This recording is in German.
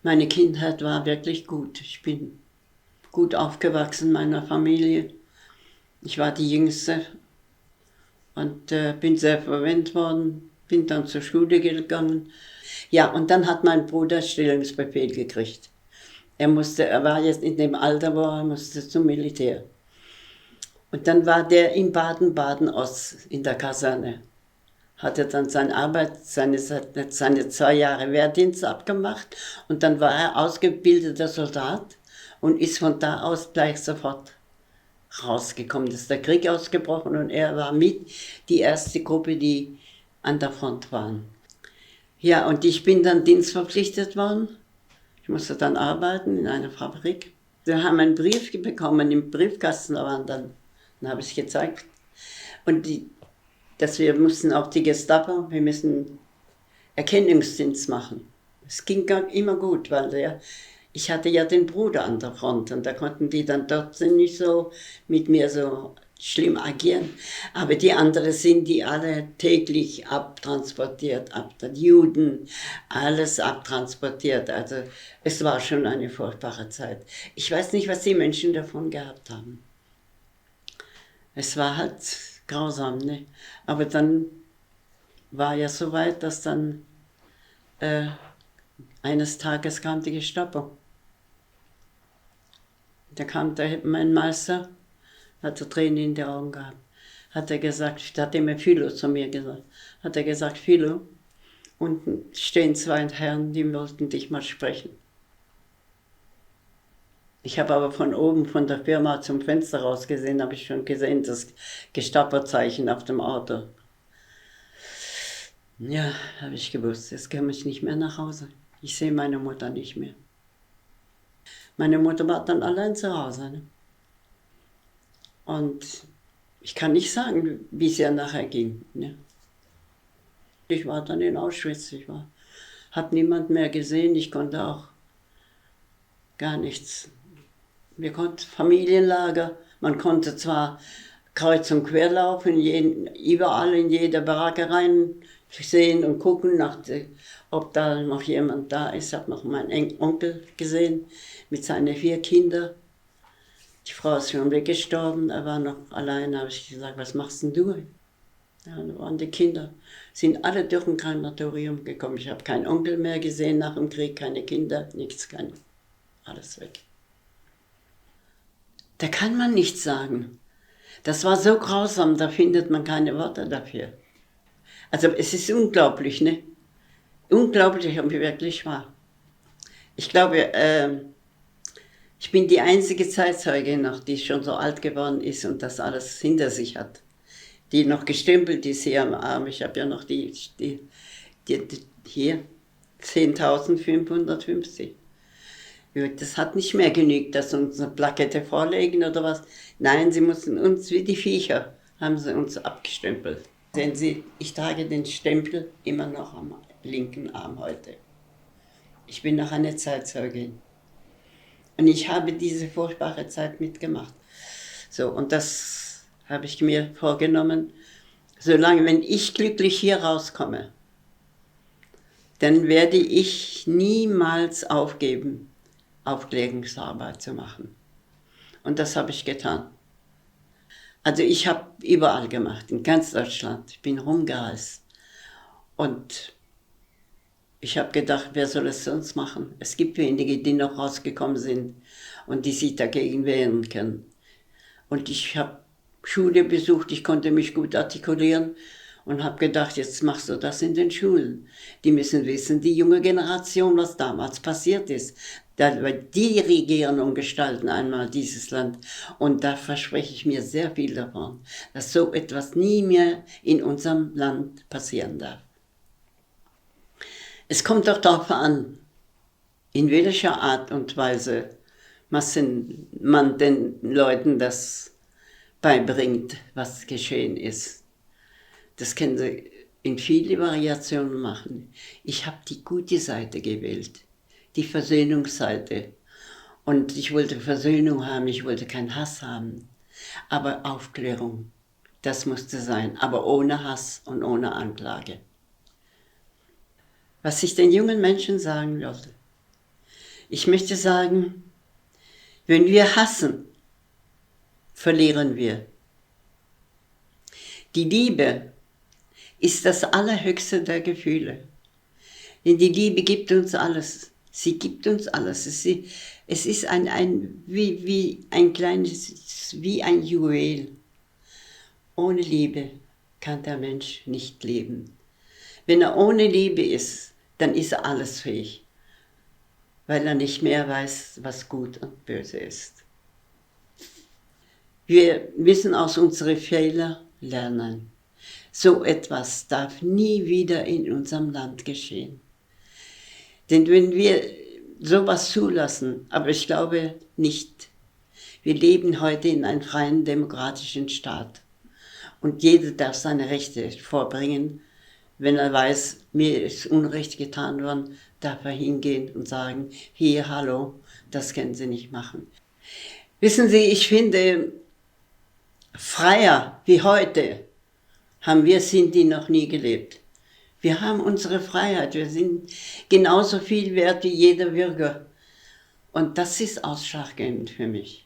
Meine Kindheit war wirklich gut. Ich bin gut aufgewachsen in meiner Familie. Ich war die Jüngste und bin sehr verwendet worden, bin dann zur Schule gegangen. Ja, und dann hat mein Bruder Stellungsbefehl gekriegt. Er war jetzt in dem Alter, wo er musste zum Militär. Und dann war der in Baden-Baden-Ost in der Kaserne. Hat er dann seine 2 Jahre Wehrdienst abgemacht und dann war er ausgebildeter Soldat und ist von da aus gleich sofort rausgekommen. Da ist der Krieg ausgebrochen und er war mit die erste Gruppe, die an der Front waren. Ja, und ich bin dann dienstverpflichtet worden. Ich musste dann arbeiten in einer Fabrik. Wir haben einen Brief bekommen im Briefkasten, dann habe ich es gezeigt. Und dass wir mussten auch die Gestapo, wir müssen Erkennungsdienst machen. Es ging immer gut, weil ich hatte ja den Bruder an der Front und da konnten die dann dort nicht so mit mir so schlimm agieren. Aber die anderen sind die alle täglich abtransportiert, die Juden, alles abtransportiert. Also es war schon eine furchtbare Zeit. Ich weiß nicht, was die Menschen davon gehabt haben. Es war halt grausam, ne? Aber dann war ja so weit, dass dann eines Tages kam die Gestapo. Da kam mein Meister, hat er Tränen in den Augen gehabt. Hat er gesagt, da hat immer Philo zu mir gesagt, hat er gesagt, Philo, unten stehen 2 Herren, die wollten dich mal sprechen. Ich habe aber von oben, von der Firma zum Fenster raus gesehen, habe ich schon gesehen, das Gestapo-Zeichen auf dem Auto. Ja, habe ich gewusst, jetzt komme ich nicht mehr nach Hause. Ich sehe meine Mutter nicht mehr. Meine Mutter war dann allein zu Hause. Ne? Und ich kann nicht sagen, wie es ja nachher ging. Ne? Ich war dann in Auschwitz, habe niemand mehr gesehen, ich konnte auch gar nichts. Wir konnten Familienlager, man konnte zwar kreuz und quer laufen, überall in jede Baracke rein sehen und gucken, ob da noch jemand da ist. Ich habe noch meinen Onkel gesehen mit seinen 4 Kindern. Die Frau ist schon weggestorben, er war noch allein. Da habe ich gesagt, was machst denn du? Ja, da waren die Kinder, sind alle durch ein Krematorium gekommen. Ich habe keinen Onkel mehr gesehen nach dem Krieg, keine Kinder, nichts, alles weg. Da kann man nichts sagen. Das war so grausam, da findet man keine Worte dafür. Also es ist unglaublich, ne? Unglaublich, wie wirklich war. Ich glaube, ich bin die einzige Zeitzeuge noch, die schon so alt geworden ist und das alles hinter sich hat. Die noch gestempelt ist hier am Arm. Ich habe ja noch die hier 10.550. Das hat nicht mehr genügt, dass sie uns eine Plakette vorlegen oder was. Nein, sie mussten uns wie die Viecher, haben sie uns abgestempelt. Sehen Sie, ich trage den Stempel immer noch am linken Arm heute. Ich bin noch eine Zeitzeugin. Und ich habe diese furchtbare Zeit mitgemacht. So, und das habe ich mir vorgenommen, solange, wenn ich glücklich hier rauskomme, dann werde ich niemals aufgeben, Aufklärungsarbeit zu machen. Und das habe ich getan. Also ich habe überall gemacht, in ganz Deutschland. Ich bin rumgereist. Und ich habe gedacht, wer soll es sonst machen? Es gibt wenige, die noch rausgekommen sind und die sich dagegen wehren können. Und ich habe Schule besucht, ich konnte mich gut artikulieren und habe gedacht, jetzt machst du das in den Schulen. Die müssen wissen, die junge Generation, was damals passiert ist. Weil die regieren und gestalten einmal dieses Land. Und da verspreche ich mir sehr viel davon, dass so etwas nie mehr in unserem Land passieren darf. Es kommt doch darauf an, in welcher Art und Weise man den Leuten das beibringt, was geschehen ist. Das können sie in viele Variationen machen. Ich habe die gute Seite gewählt, die Versöhnungsseite. Und ich wollte Versöhnung haben, ich wollte keinen Hass haben. Aber Aufklärung, das musste sein, aber ohne Hass und ohne Anklage. Was ich den jungen Menschen sagen wollte, Ich möchte sagen, wenn wir hassen, verlieren wir. Die Liebe ist das allerhöchste der Gefühle. Denn die Liebe gibt uns alles. Sie gibt uns alles. Es ist wie ein kleines, wie ein Juwel. Ohne Liebe kann der Mensch nicht leben. Wenn er ohne Liebe ist, dann ist er alles fähig, weil er nicht mehr weiß, was gut und böse ist. Wir müssen aus unseren Fehlern lernen. So etwas darf nie wieder in unserem Land geschehen. Denn wenn wir sowas zulassen, aber ich glaube nicht, wir leben heute in einem freien, demokratischen Staat und jeder darf seine Rechte vorbringen. Wenn er weiß, mir ist Unrecht getan worden, darf er hingehen und sagen, hier, hallo, das können Sie nicht machen. Wissen Sie, ich finde, freier wie heute haben wir Sinti noch nie gelebt. Wir haben unsere Freiheit, wir sind genauso viel wert wie jeder Bürger. Und das ist ausschlaggebend für mich.